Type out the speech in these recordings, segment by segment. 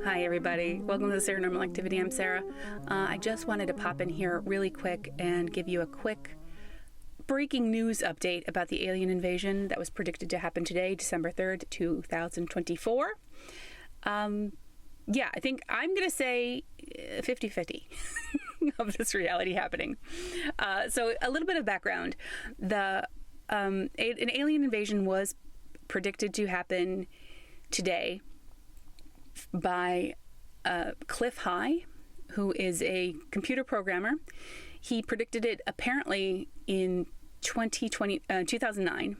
Hi, everybody. Welcome to the Sarah Normal Activity. I'm Sarah. I just wanted to pop in here really quick and give you a quick breaking news update about the alien invasion that was predicted to happen today, December 3rd, 2024. I think I'm going to say 50-50 of this reality happening. So a little bit of background. An alien invasion was predicted to happen today by Cliff High, who is a computer programmer. He predicted it apparently in 2009.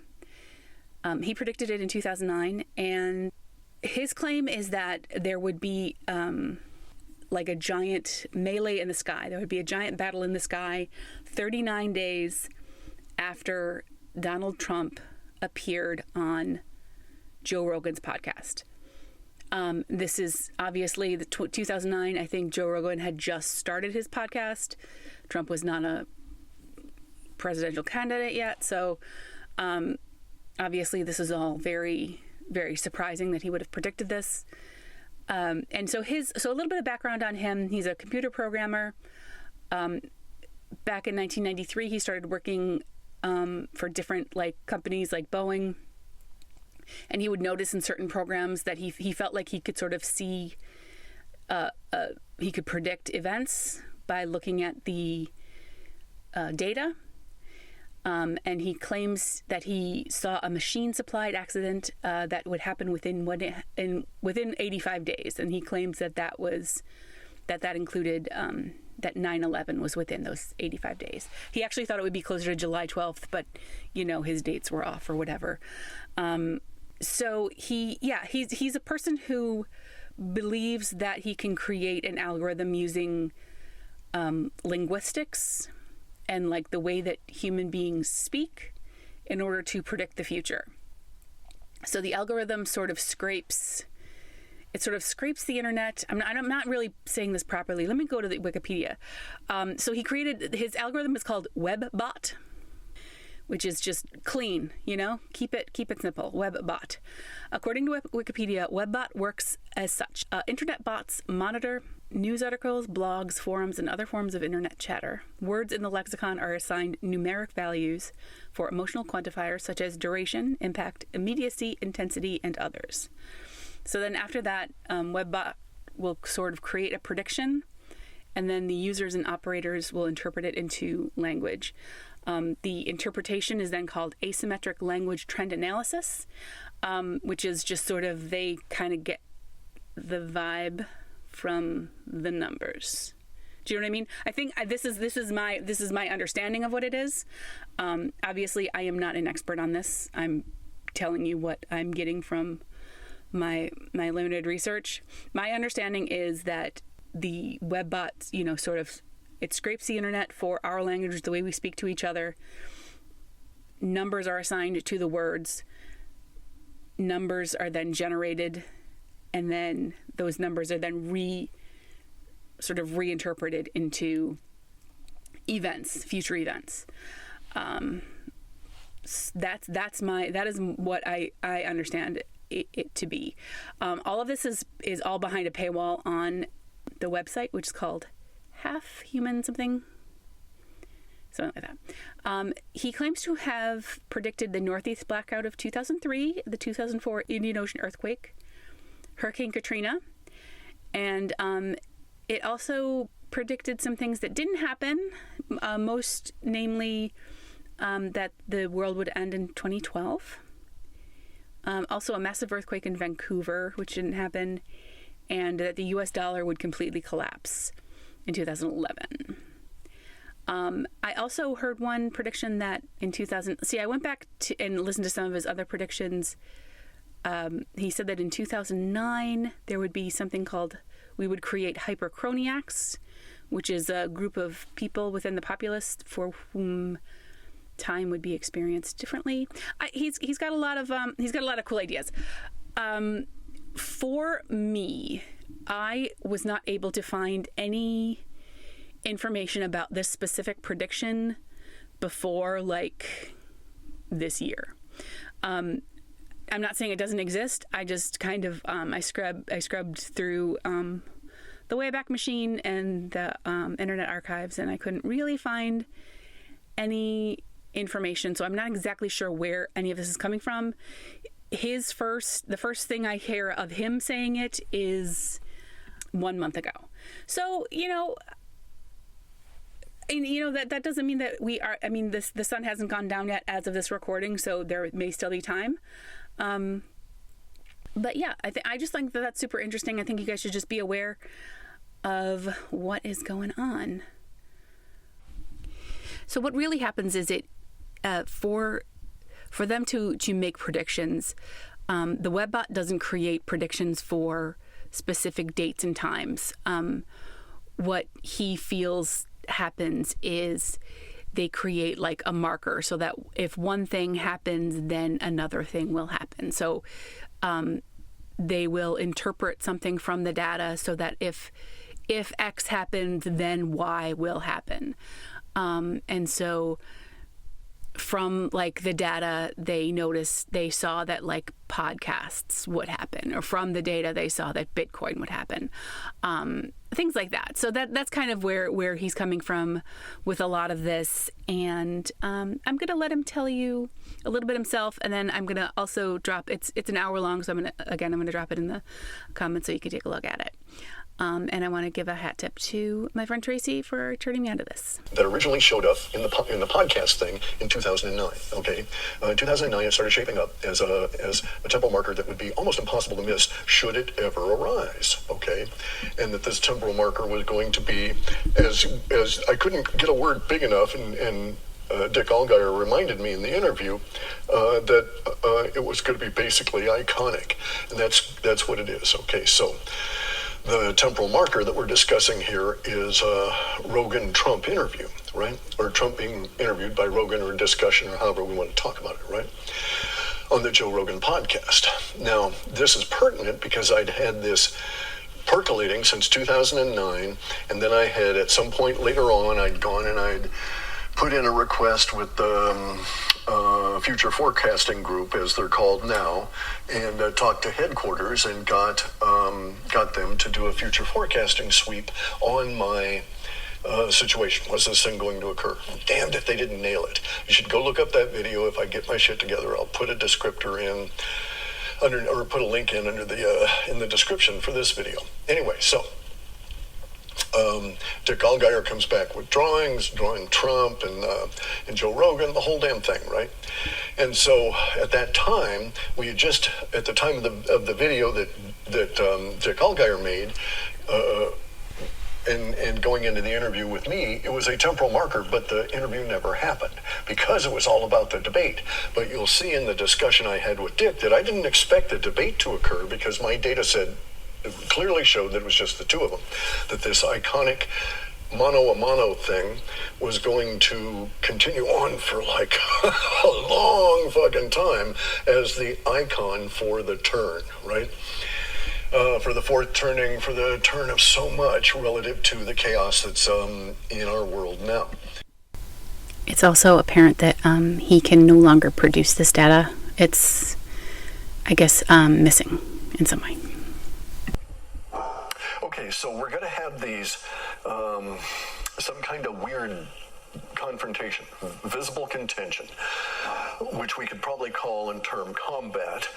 He predicted it in 2009, and his claim is that there would be like a giant melee in the sky. There would be a giant battle in the sky 39 days after Donald Trump appeared on Joe Rogan's podcast. This is obviously the 2009. I think Joe Rogan had just started his podcast. Trump was not a presidential candidate yet. So obviously this is all very, very surprising that he would have predicted this. And so a little bit of background on him. He's a computer programmer. Back in 1993, he started working for different companies like Boeing. And he would notice in certain programs that he felt like he could sort of see, he could predict events by looking at the data. And he claims that he saw a machine-supplied accident that would happen within 85 days. And he claims that included that 9/11 was within those 85 days. He actually thought it would be closer to July 12th, but his dates were off or whatever. So he's a person who believes that he can create an algorithm using linguistics and the way that human beings speak in order to predict the future. So the algorithm sort of scrapes the internet. I'm not really saying this properly. Let me go to the Wikipedia. So he created, his algorithm is called WebBot, which is just clean, keep it simple, WebBot. According to Wikipedia, WebBot works as such. Internet bots monitor news articles, blogs, forums, and other forms of internet chatter. Words in the lexicon are assigned numeric values for emotional quantifiers such as duration, impact, immediacy, intensity, and others. So then after that, WebBot will sort of create a prediction, and then the users and operators will interpret it into language. The interpretation is then called asymmetric language trend analysis, which is just sort of they kind of get the vibe from the numbers. Do you know what I mean? I think this is my understanding of what it is. Obviously, I am not an expert on this. I'm telling you what I'm getting from my limited research. My understanding is that the WebBot, sort of, it scrapes the internet for our language, the way we speak to each other. Numbers are assigned to the words. Numbers are then generated, and then those numbers are then reinterpreted into events, future events. That is what I understand it to be. All of this is all behind a paywall on the website, which is called Half Human something like that. He claims to have predicted the Northeast blackout of 2003, the 2004 Indian Ocean earthquake, Hurricane Katrina, and it also predicted some things that didn't happen, most namely that the world would end in 2012. Also a massive earthquake in Vancouver, which didn't happen, and that the US dollar would completely collapse in 2011. I also heard one prediction that in 2000... I went back and listened to some of his other predictions. He said that in 2009, there would be something called... We would create hyperchroniacs, which is a group of people within the populace for whom time would be experienced differently. He's got a lot of cool ideas. For me, I was not able to find any information about this specific prediction before this year. I'm not saying it doesn't exist. I just kind of I scrubbed through the Wayback Machine and the Internet Archives, and I couldn't really find any information. So I'm not exactly sure where any of this is coming from. The first thing I hear of him saying it is 1 month ago. So, and that doesn't mean that we are, the sun hasn't gone down yet as of this recording, so there may still be time. But yeah, I just think that that's super interesting. I think you guys should just be aware of what is going on. So what really happens is for them to make predictions, the webbot doesn't create predictions for specific dates and times. What he feels happens is they create like a marker so that if one thing happens, then another thing will happen. So they will interpret something from the data so that if X happens, then Y will happen. And so from like the data, they saw that like podcasts would happen, or from the data they saw that Bitcoin would happen, things like that. So that's kind of where he's coming from with a lot of this. And I'm gonna let him tell you a little bit himself, and then I'm gonna also drop it's an hour long, so I'm gonna drop it in the comments so you can take a look at it. And I want to give a hat tip to my friend Tracy for turning me onto this. That originally showed up in the podcast thing in 2009. Okay, in 2009 it started shaping up as a temporal marker that would be almost impossible to miss should it ever arise. Okay, and that this temporal marker was going to be as I couldn't get a word big enough, and Dick Allgaier reminded me in the interview that it was going to be basically iconic, and that's what it is. Okay, so. The temporal marker that we're discussing here is a Rogan-Trump interview, right? Or Trump being interviewed by Rogan, or discussion, or however we want to talk about it, right? On the Joe Rogan podcast. Now, this is pertinent because I'd had this percolating since 2009, and then I had, at some point later on, I'd gone and I'd put in a request with the future forecasting group, as they're called now, and talked to headquarters and got them to do a future forecasting sweep on my situation. Was this thing going to occur? Damned if they didn't nail it. You should go look up that video. If I get my shit together, I'll put a descriptor in or put a link in under in the description for this video. Anyway, so Dick Allgaier comes back with drawing Trump and Joe Rogan, the whole damn thing, right? And so at that time, we had just, at the time of the video that Dick Allgaier made, and going into the interview with me, it was a temporal marker, but the interview never happened because it was all about the debate. But you'll see in the discussion I had with Dick that I didn't expect the debate to occur because my data said, it clearly showed that it was just the two of them, that this iconic mano-a-mano thing was going to continue on for like a long fucking time as the icon for the turn, right? For the fourth turning, for the turn of so much relative to the chaos that's in our world now. It's also apparent that he can no longer produce this data. It's, I guess, missing in some way. Okay, so we're going to have these, some kind of weird confrontation, visible contention, which we could probably call in term combat,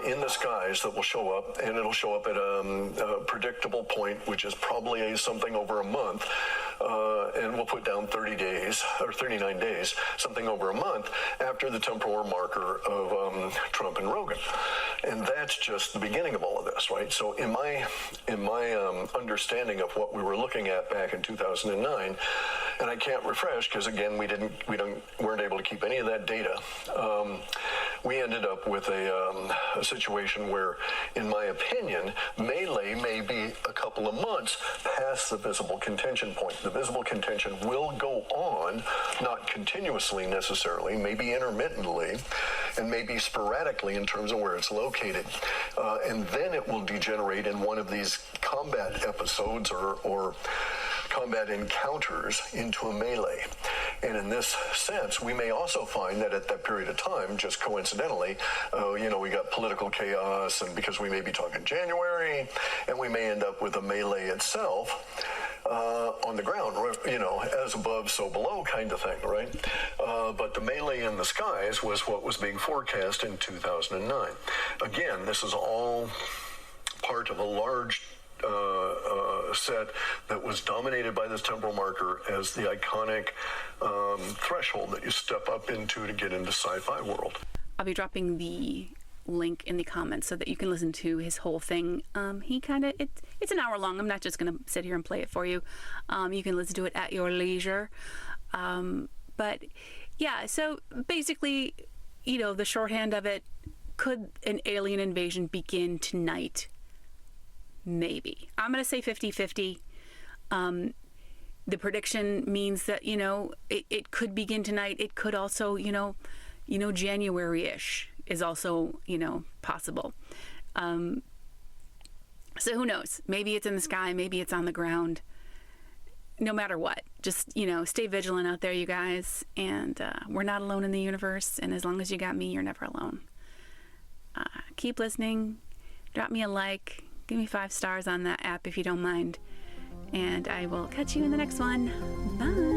in the skies that will show up, and it'll show up at a predictable point, which is probably something over a month, and we'll put down 30 days, or 39 days, something over a month after the temporal marker of Trump and Rogan. And that's just the beginning of all of this, right? So in my understanding of what we were looking at back in 2009, and I can't refresh because again we weren't able to keep any of that data. We ended up with a situation where, in my opinion, melee may be a couple of months past the visible contention point. The visible contention will go on, not continuously necessarily, maybe intermittently, and maybe sporadically in terms of where it's located. And then it will degenerate in one of these combat episodes or combat encounters into a melee. And in this sense, we may also find that at that period of time, just coincidentally, we got political chaos, and because we may be talking January, and we may end up with a melee itself on the ground, as above, so below kind of thing, right? But the melee in the skies was what was being forecast in 2009. Again, this is all part of a large set that was dominated by this temporal marker as the iconic threshold that you step up into to get into sci-fi world. I'll be dropping the link in the comments so that you can listen to his whole thing. It's an hour long. I'm not just going to sit here and play it for you. You can listen to it at your leisure. But yeah, so basically, the shorthand of it, could an alien invasion begin tonight? Maybe. I'm going to say 50-50. The prediction means that, it could begin tonight. It could also, January-ish is also, possible. So who knows? Maybe it's in the sky. Maybe it's on the ground. No matter what, just, stay vigilant out there, you guys. And we're not alone in the universe. And as long as you got me, you're never alone. Keep listening. Drop me a like. Give me 5 stars on that app if you don't mind. And I will catch you in the next one. Bye.